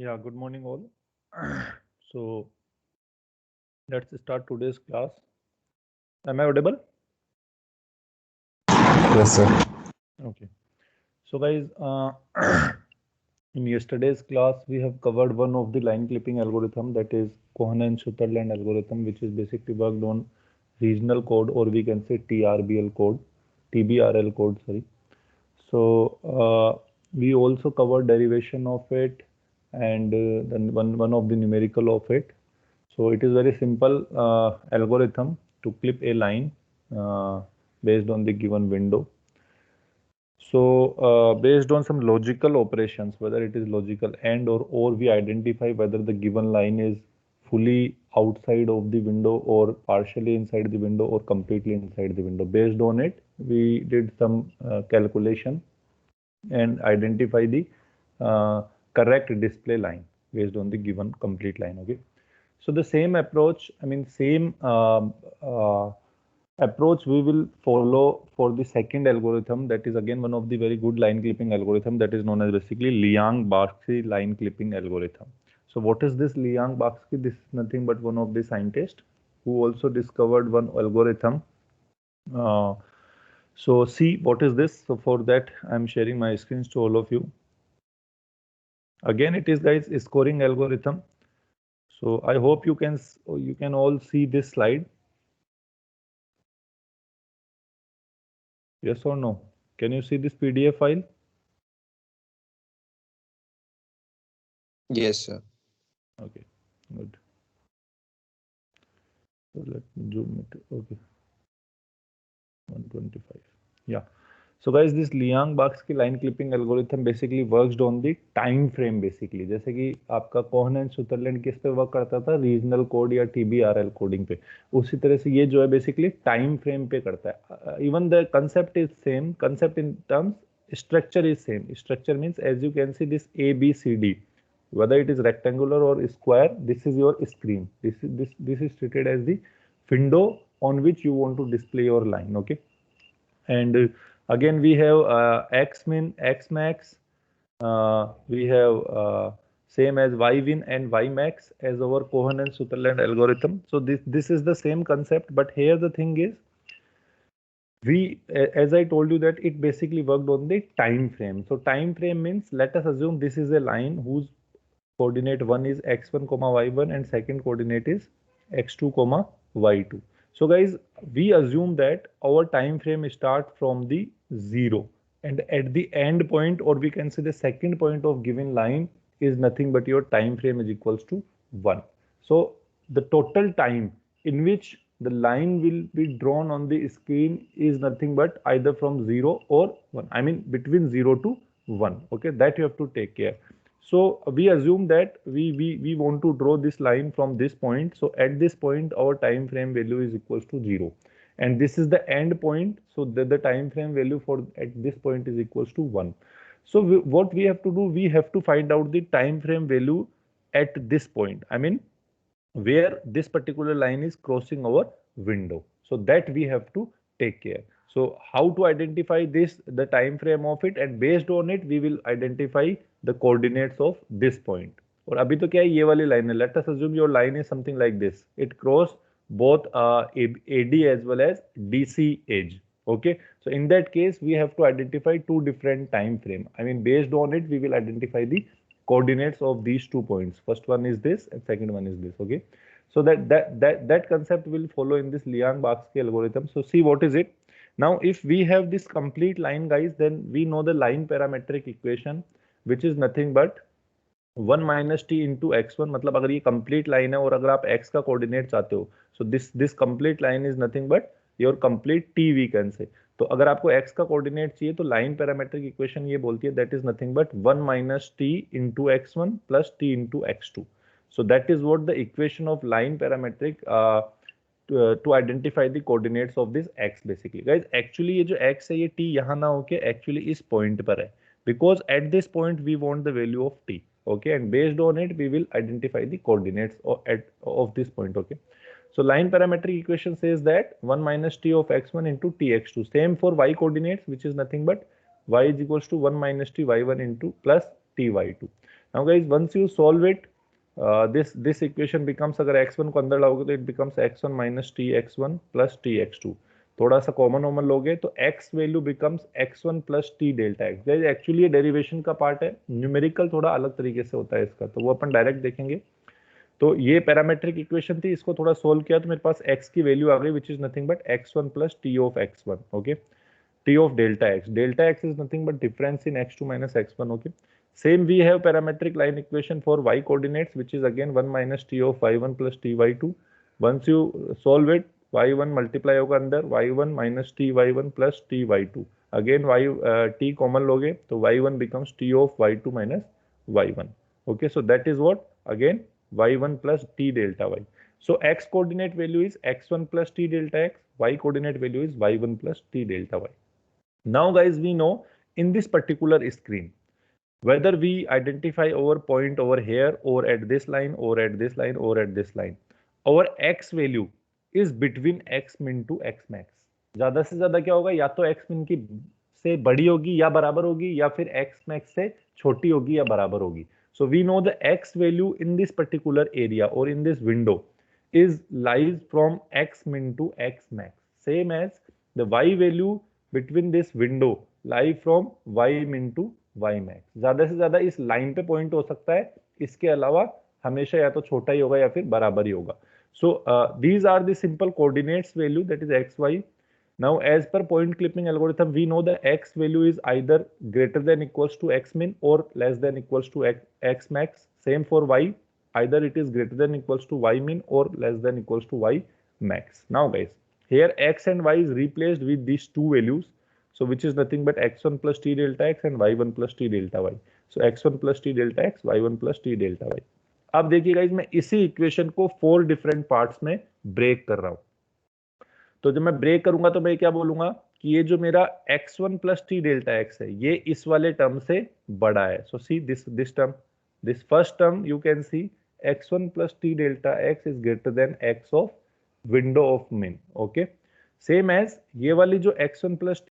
Yeah, good morning all. So let's start today's class. Am I audible? Yes, sir. Okay. So guys, in yesterday's class we have covered one of the line clipping algorithm, that is Cohen and Sutherland algorithm, which is basically worked on regional code, or we can say TRBL code, TBRL code, sorry. So we also covered derivation of it, and then one of the numerical of it. So it is very simple algorithm to clip a line uh, based on the given window. So based on some logical operations, whether it is logical and or we identify whether the given line is fully outside of the window or partially inside the window or completely inside the window. Based on it, we did some calculation and identify the correct display line based on the given complete line. Okay. So the same approach, I mean, same approach we will follow for the second algorithm. That is again one of the very good line clipping algorithm, that is known as basically Liang-Barsky line clipping algorithm. So what is this Liang-Barsky? This is nothing but one of the scientists who also discovered one algorithm. Uh, so see what is this. So for that, I'm sharing my screens to all of you. Again, it is guys scoring algorithm. So I hope you can all see this slide. Yes or no? Can you see this PDF file? Yes, sir. Okay, good. So let me zoom it. Okay, 125. Yeah. So guys, this Liang-Barsky line clipping algorithm basically works on the time frame basically. जैसे कि आपका Kohn and Sutherland किस पे work करता था, regional code या TBRL coding पे, उसी तरह से ये जो है बेसिकली टाइम फ्रेम पे करता है. Even the concept is same, concept in terms structure is same. Structure means, as you can see, this ABCD, whether it is rectangular or square, this is your screen. This is treated as the window on which you want to display your line. Okay. And again we have x min, x max, we have same as y win and y max as our Cohen and Sutherland algorithm. So this is the same concept, but here the thing is, we as I told you that it basically worked on the time frame. So time frame means, let us assume this is a line whose coordinate one is x1 comma y1 and second coordinate is x2 comma y2. So guys, we assume that our time frame start from the 0, and at the end point, or we can say the second point of given line, is nothing but your time frame is equals to 1. So the total time in which the line will be drawn on the screen is nothing but either from 0 or 1. I mean between 0 to 1. Okay, that you have to take care. So we assume that we want to draw this line from this point. So at this point, our time frame value is equals to 0. And this is the end point. So the time frame value for at this point is equals to 1. So what we have to do, we have to find out the time frame value at this point. I mean, where this particular line is crossing our window. So that we have to take care. So how to identify this, the time frame of it, and based on it we will identify the coordinates of this point. और अभी तो क्या है, ये वाली line है. Let us assume your line is something like this. It cross both AD as well as DC edge. Okay, so in that case we have to identify two different time frame. I mean, based on it we will identify the coordinates of these 2 points. First one is this and second one is this. Okay, so that concept will follow in this Liang-Barsky algorithm. So see what is it. Now if we have this complete line guys, then we know the line parametric equation, which is nothing but 1 minus t into x1. मतलब अगर ये complete line है और अगर आप x का coordinate चाहते हो, so this complete line is nothing but your complete t we can say. तो अगर आपको x का coordinate चाहिए तो line parametric equation ये बोलती है that is nothing but 1 minus t into x1 plus t into x2. So that is what the equation of line parametric to identify the coordinates of this x basically. Guys, actually ये जो x है ये t यहाँ ना होके actually इस point पर है, because at this point we want the value of t. Okay, and based on it we will identify the coordinates of this point. Okay, so line parametric equation says that 1 minus t of x1 into t x2. Same for y coordinates, which is nothing but y is equals to 1 minus t y1 into plus t y2. Now guys once you solve it, this equation becomes, अगर x1 को अंदर लाओगे तो it becomes x1 minus t x1 plus t x2. थोड़ा सा common normal लोगे तो x value becomes x1 plus t delta x. Guys actually ये डेरिवेशन का पार्ट है, न्यूमेरिकल थोड़ा अलग तरीके से होता है इसका, तो वो अपन डायरेक्ट देखेंगे. तो ये पैरामेट्रिक इक्वेशन थी, इसको थोड़ा सोल्व किया तो मेरे पास x की वैल्यू आ गई which is nothing but x1 plus T of x1. Okay, t of delta x. Delta x is nothing but difference in x2 minus x1. Okay. Same we have parametric line equation for y coordinates, which is again 1 minus t of y1 plus t y2. Once you solve it, y1 multiply होगा अंदर, y1 minus t y1 plus t y2. Again t common लोगे तो y1 becomes t of y2 minus y1. Okay, so that is what again y1 plus t delta y. So x coordinate value is x1 plus t delta x, y coordinate value is y1 plus t delta y. Now guys, we know in this particular screen, whether we identify our point over here or at this line or at this line or at this line, our x value is between x min to x max. ज्यादा से ज्यादा क्या होगा, या तो x min की से बड़ी होगी या बराबर होगी, या फिर x max से छोटी होगी या बराबर होगी. So we know the x value in this particular area or in this window is lies from x min to x max, same as the y value between this window lie from y min to y max. ज्यादा से ज्यादा इस line पे point हो सकता है, इसके अलावा हमेशा या तो छोटा ही होगा या फिर बराबर ही होगा. So these are the simple coordinates value, that is x, y. Now as per point clipping algorithm, we know the x value is either greater than equals to x min or less than equals to x max. Same for y, either it is greater than equals to y min or less than equals to y max. Now guys, here x and y is replaced with these two values, so which is nothing but x1 plus t delta x and y1 plus t delta y. So x1 plus t delta x, y1 plus t delta y. अब देखिए guys, मैं इसी equation को 4 different parts में break कर रहा हूं. तो जब मैं ब्रेक करूंगा तो मैं क्या बोलूंगा कि ये जो मेरा x1 plus t delta x है, ये इस वाले टर्म से बड़ा है. So see this term, this first term you can see x1 plus t delta x is greater than x of window of min. Okay, same as ये वाली जो x1 प्लस